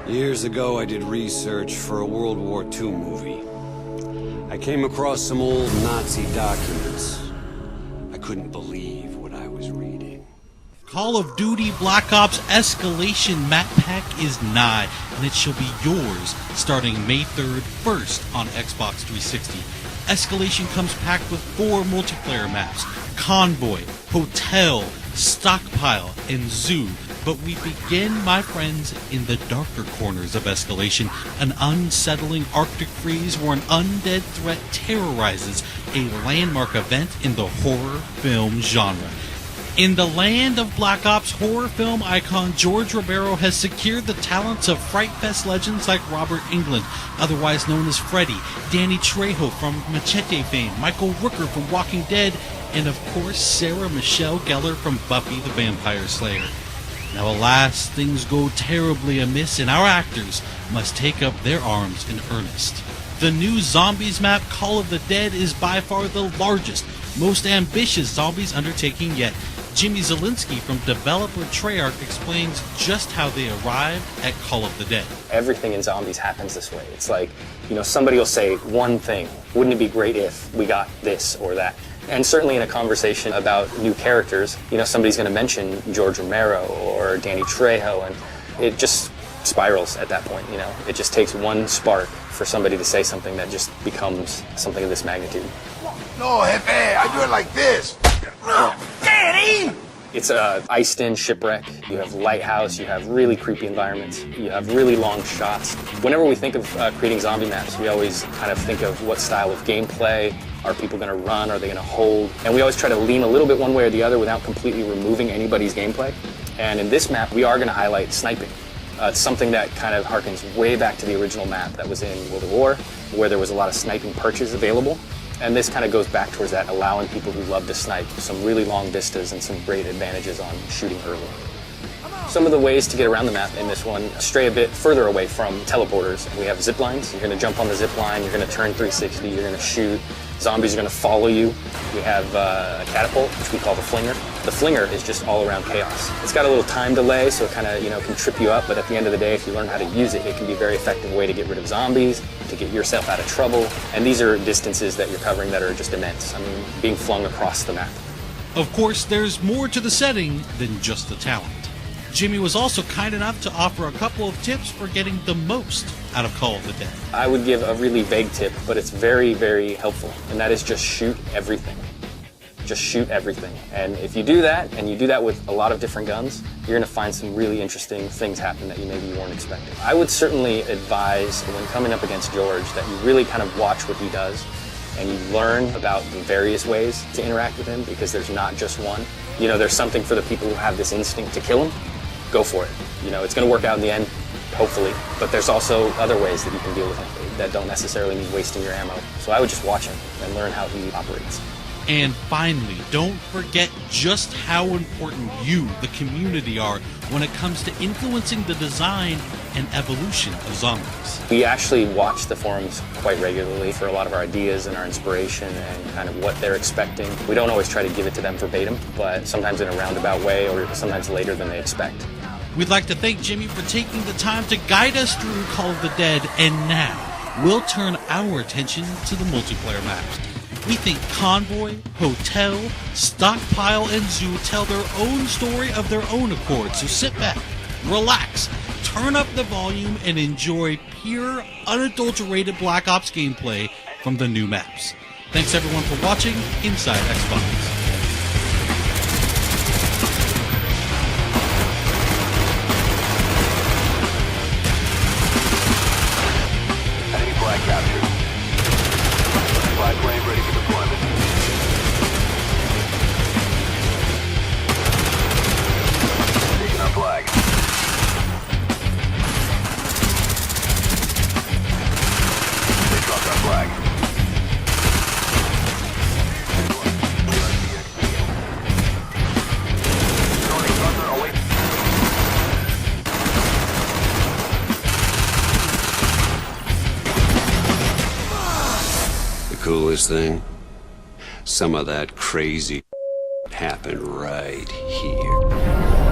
Years ago, I did research for a World War II movie. I came across some old Nazi documents. I couldn't believe what I was reading. Call of Duty Black Ops Escalation map pack is nigh, and it shall be yours starting May 3rd, first on Xbox 360. Escalation comes packed with 4 multiplayer maps: Convoy, Hotel, Stockpile, and Zoo. But we begin, my friends, in the darker corners of Escalation, an unsettling Arctic freeze where an undead threat terrorizes a landmark event in the horror film genre. In the land of Black Ops, horror film icon George Romero has secured the talents of Fright Fest legends like Robert Englund, otherwise known as Freddy, Danny Trejo from Machete fame, Michael Rooker from Walking Dead, and of course Sarah Michelle Gellar from Buffy the Vampire Slayer. Now alas, things go terribly amiss and our actors must take up their arms in earnest. The new Zombies map, Call of the Dead, is by far the largest, most ambitious Zombies undertaking yet. Jimmy Zielinski from developer Treyarch explains just how they arrived at Call of the Dead. Everything in Zombies happens this way. It's like, somebody will say one thing. Wouldn't it be great if we got this or that? And certainly in a conversation about new characters, somebody's going to mention George Romero or Danny Trejo, and it just spirals at that point. It just takes one spark for somebody to say something that just becomes something of this magnitude. No, Jefe, I do it like this. Daddy! It's a iced-in shipwreck. You have lighthouse, you have really creepy environments, you have really long shots. Whenever we think of creating zombie maps, we always kind of think of what style of gameplay. Are people going to run? Are they going to hold? And we always try to lean a little bit one way or the other without completely removing anybody's gameplay. And in this map, we are going to highlight sniping. It's something that kind of harkens way back to the original map that was in World at War, where there was a lot of sniping perches available. And this kind of goes back towards that, allowing people who love to snipe some really long vistas and some great advantages on shooting early. Some of the ways to get around the map in this one stray a bit further away from teleporters. We have zip lines. You're going to jump on the zip line, you're going to turn 360, you're going to shoot. Zombies are going to follow you. We have a catapult, which we call the flinger. The flinger is just all around chaos. It's got a little time delay, so it kind of, can trip you up, but at the end of the day, if you learn how to use it, it can be a very effective way to get rid of zombies, to get yourself out of trouble. And these are distances that you're covering that are just immense. I mean, being flung across the map. Of course, there's more to the setting than just the talent. Jimmy was also kind enough to offer a couple of tips for getting the most out of Call of the Dead. I would give a really vague tip, but it's very, very helpful, and that is just shoot everything. Just shoot everything. And if you do that, and you do that with a lot of different guns, you're going to find some really interesting things happen that you maybe weren't expecting. I would certainly advise, when coming up against George, that you really kind of watch what he does, and you learn about the various ways to interact with him, because there's not just one. There's something for the people who have this instinct to kill him. Go for it. It's going to work out in the end, hopefully, but there's also other ways that you can deal with him that don't necessarily mean wasting your ammo. So I would just watch him and learn how he operates. And finally, don't forget just how important you, the community, are when it comes to influencing the design and evolution of zombies. We actually watch the forums quite regularly for a lot of our ideas and our inspiration and kind of what they're expecting. We don't always try to give it to them verbatim, but sometimes in a roundabout way or sometimes later than they expect. We'd like to thank Jimmy for taking the time to guide us through Call of the Dead, and now we'll turn our attention to the multiplayer maps. We think Convoy, Hotel, Stockpile, and Zoo tell their own story of their own accord, so sit back, relax, turn up the volume, and enjoy pure, unadulterated Black Ops gameplay from the new maps. Thanks everyone for watching Inside Xbox. Flag captured. Flag plane ready for deployment. Taking our flag. They dropped our flag. Coolest thing? Some of that crazy happened right here.